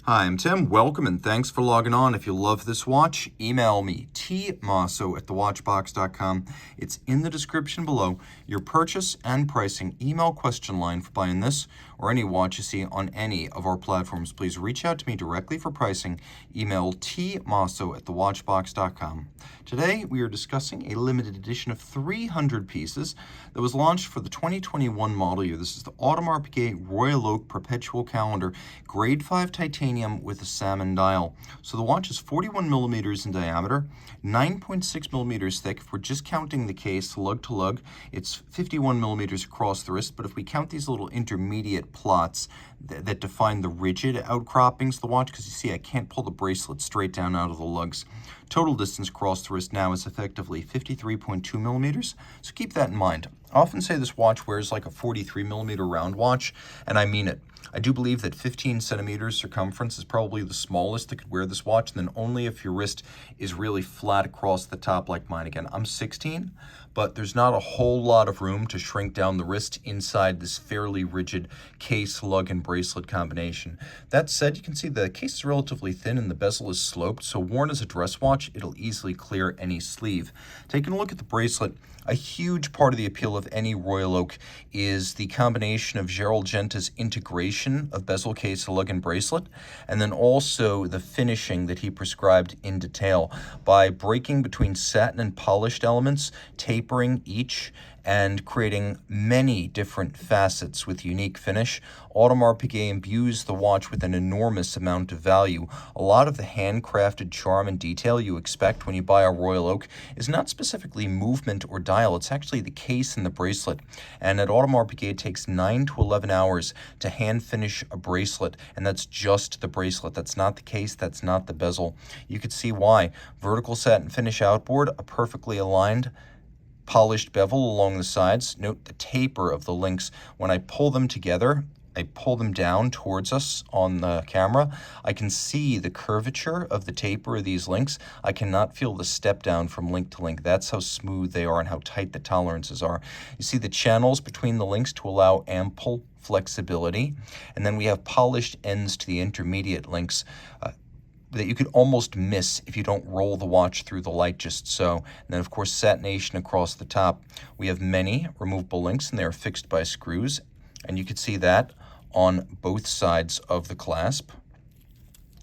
Hi, I'm Tim. Welcome and thanks for logging on. If you love this watch, email me, tmosso@thewatchbox.com. It's in the description below. Your purchase and pricing email question line for buying this or any watch you see on any of our platforms. Please reach out to me directly for pricing. Email tmosso@thewatchbox.com. Today, we are discussing a limited edition of 300 pieces that was launched for the 2021 model year. This is the Audemars Piguet Royal Oak Perpetual Calendar, grade 5 titanium with a salmon dial. So the watch is 41 millimeters in diameter, 9.6 millimeters thick. If we're just counting the case lug to lug, it's 51 millimeters across the wrist. But if we count these little intermediate plots that define the rigid outcroppings of the watch, because you see I can't pull the bracelet straight down out of the lugs. Total distance across the wrist now is effectively 53.2 millimeters. So keep that in mind. I often say this watch wears like a 43 millimeter round watch, and I mean it. I do believe that 15 centimeters circumference is probably the smallest that could wear this watch, and then only if your wrist is really flat across the top like mine. Again, I'm 16, but there's not a whole lot of room to shrink down the wrist inside this fairly rigid case, lug, and bracelet combination. That said, you can see the case is relatively thin and the bezel is sloped, so worn as a dress watch, it'll easily clear any sleeve. Taking a look at the bracelet, a huge part of the appeal of any Royal Oak is the combination of Gerald Genta's integration of bezel, case, lug, and bracelet, and then also the finishing that he prescribed in detail by breaking between satin and polished elements, tapering each, and creating many different facets with unique finish. Audemars Piguet imbues the watch with an enormous amount of value. A lot of the handcrafted charm and detail you expect when you buy a Royal Oak is not specifically movement or dial, it's actually the case and the bracelet. And at Audemars Piguet, it takes 9 to 11 hours to hand finish a bracelet, and that's just the bracelet. That's not the case, that's not the bezel. You could see why. Vertical satin finish outboard, a perfectly aligned polished bevel along the sides. Note the taper of the links. When I pull them together, I pull them down towards us on the camera, I can see the curvature of the taper of these links. I cannot feel the step down from link to link. That's how smooth they are and how tight the tolerances are. You see the channels between the links to allow ample flexibility. And then we have polished ends to the intermediate links that you could almost miss if you don't roll the watch through the light just so. And then, of course, satination across the top. We have many removable links, and they are fixed by screws. And you can see that on both sides of the clasp.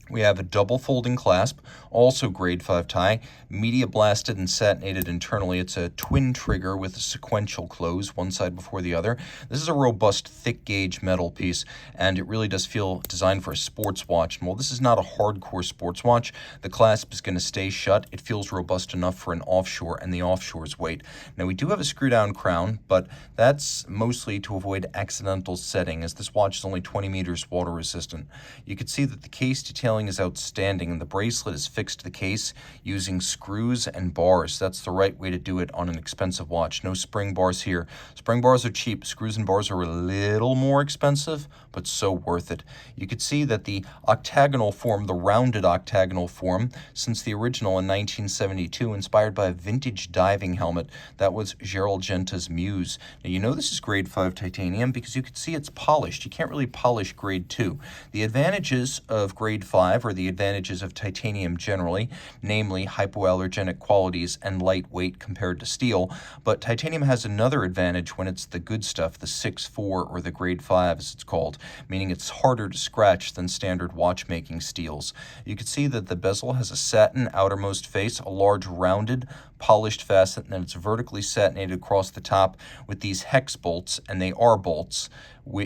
We have a double folding clasp, also grade 5 tie, media blasted and satinated internally. It's a twin trigger with a sequential close, one side before the other. This is a robust, thick gauge metal piece, and it really does feel designed for a sports watch. And while this is not a hardcore sports watch, the clasp is going to stay shut. It feels robust enough for an offshore and the offshore's weight. Now, we do have a screw down crown, but that's mostly to avoid accidental setting, as this watch is only 20 meters water resistant. You can see that the case detailing is outstanding, and the bracelet is fixed to the case using screws and bars. That's the right way to do it on an expensive watch. No spring bars here. Spring bars are cheap. Screws and bars are a little more expensive, but so worth it. You could see that the octagonal form, the rounded octagonal form, since the original in 1972, inspired by a vintage diving helmet, that was Gerald Genta's muse. Now, you know this is grade 5 titanium because you can see it's polished. You can't really polish grade 2. The advantages of grade 5 are the advantages of titanium generally, namely hypoallergenic qualities and lightweight compared to steel. But titanium has another advantage when it's the good stuff, the 6-4 or the grade 5 as it's called, meaning it's harder to scratch than standard watchmaking steels. You can see that the bezel has a satin outermost face, a large rounded polished facet, and then it's vertically satinated across the top with these hex bolts, and they are bolts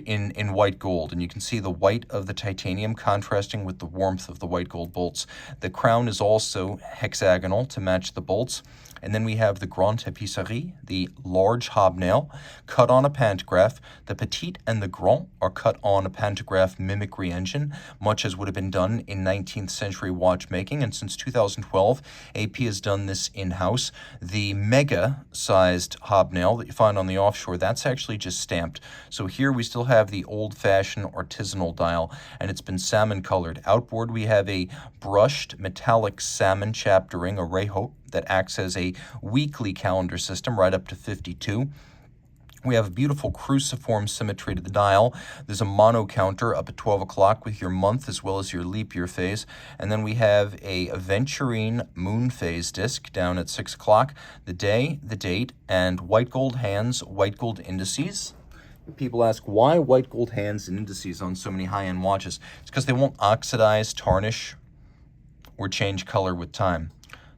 in white gold, and you can see the white of the titanium contrasting with the warmth of the white gold bolts. The crown is also hexagonal to match the bolts. And then we have the Grand Tapisserie, the large hobnail, cut on a pantograph. The Petite and the Grand are cut on a pantograph mimicry engine, much as would have been done in 19th century watchmaking. And since 2012, AP has done this in-house. The mega-sized hobnail that you find on the offshore, that's actually just stamped. So here we still have the old-fashioned artisanal dial, and it's been salmon-colored. Outboard, we have a brushed metallic salmon chapter ring, a rejo, that acts as a weekly calendar system right up to 52. We have a beautiful cruciform symmetry to the dial. There's a mono counter up at 12 o'clock with your month as well as your leap year phase. And then we have a aventurine moon phase disc down at 6 o'clock, the day, the date, and white gold hands, white gold indices. People ask, why white gold hands and indices on so many high-end watches? It's because they won't oxidize, tarnish, or change color with time.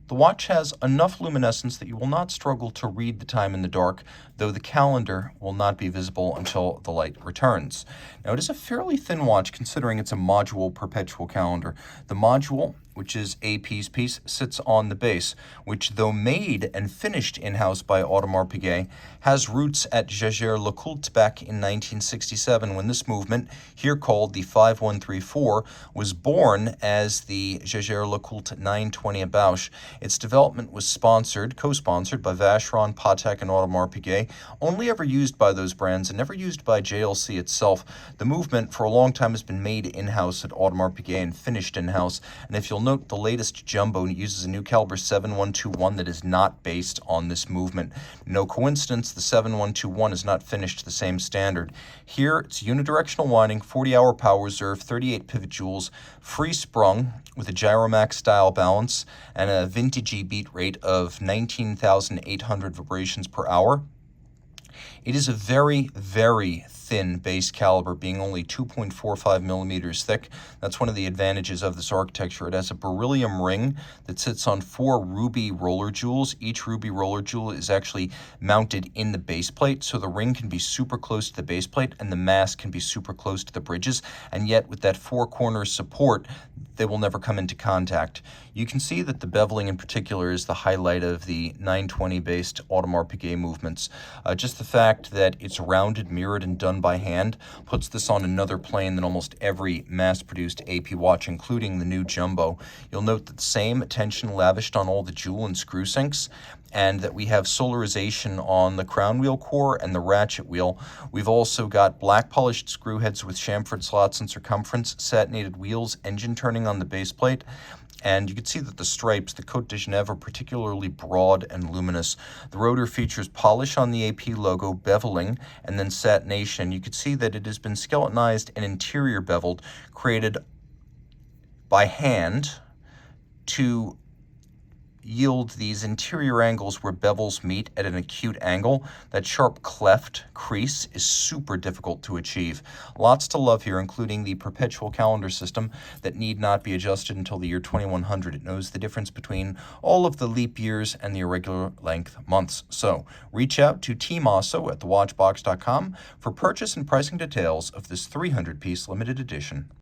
The watch has enough luminescence that you will not struggle to read the time in the dark, though the calendar will not be visible until the light returns. Now, it is a fairly thin watch considering it's a module perpetual calendar. The module, which is a piece, sits on the base, which, though made and finished in-house by Audemars Piguet, has roots at Jaeger-LeCoultre back in 1967 when this movement, here called the 5134, was born as the Jaeger-LeCoultre 920 Bausch. Its development was co-sponsored by Vacheron, Patek, and Audemars Piguet, only ever used by those brands and never used by JLC itself. The movement for a long time has been made in-house at Audemars Piguet and finished in-house, and if you'll note, the latest jumbo uses a new caliber 7121 that is not based on this movement. No coincidence, the 7121 is not finished to the same standard. Here, it's unidirectional winding, 40-hour power reserve, 38 pivot jewels, free sprung with a Gyromax style balance, and a vintagey beat rate of 19,800 vibrations per hour. It is a very, very thin base caliber, being only 2.45 millimeters thick. That's one of the advantages of this architecture. It has a beryllium ring that sits on 4 ruby roller jewels. Each ruby roller jewel is actually mounted in the base plate, so the ring can be super close to the base plate and the mass can be super close to the bridges, and yet with that 4-corner support, they will never come into contact. You can see that the beveling in particular is the highlight of the 920-based Audemars Piguet movements. Just the fact that it's rounded, mirrored, and done by hand puts this on another plane than almost every mass-produced AP watch, including the new Jumbo. You'll note that the same attention lavished on all the jewel and screw sinks, and that we have solarization on the crown wheel core and the ratchet wheel. We've also got black polished screw heads with chamfered slots and circumference, satinated wheels, engine turning on the base plate, and you can see that the stripes, the Côte de Genève, are particularly broad and luminous. The rotor features polish on the AP logo, beveling, and then satination. You can see that it has been skeletonized and interior beveled, created by hand to yield these interior angles where bevels meet at an acute angle. That sharp cleft crease is super difficult to achieve. Lots to love here, including the perpetual calendar system that need not be adjusted until the year 2100. It knows the difference between all of the leap years and the irregular length months. So reach out to Team Mosso at thewatchbox.com for purchase and pricing details of this 300-piece limited edition.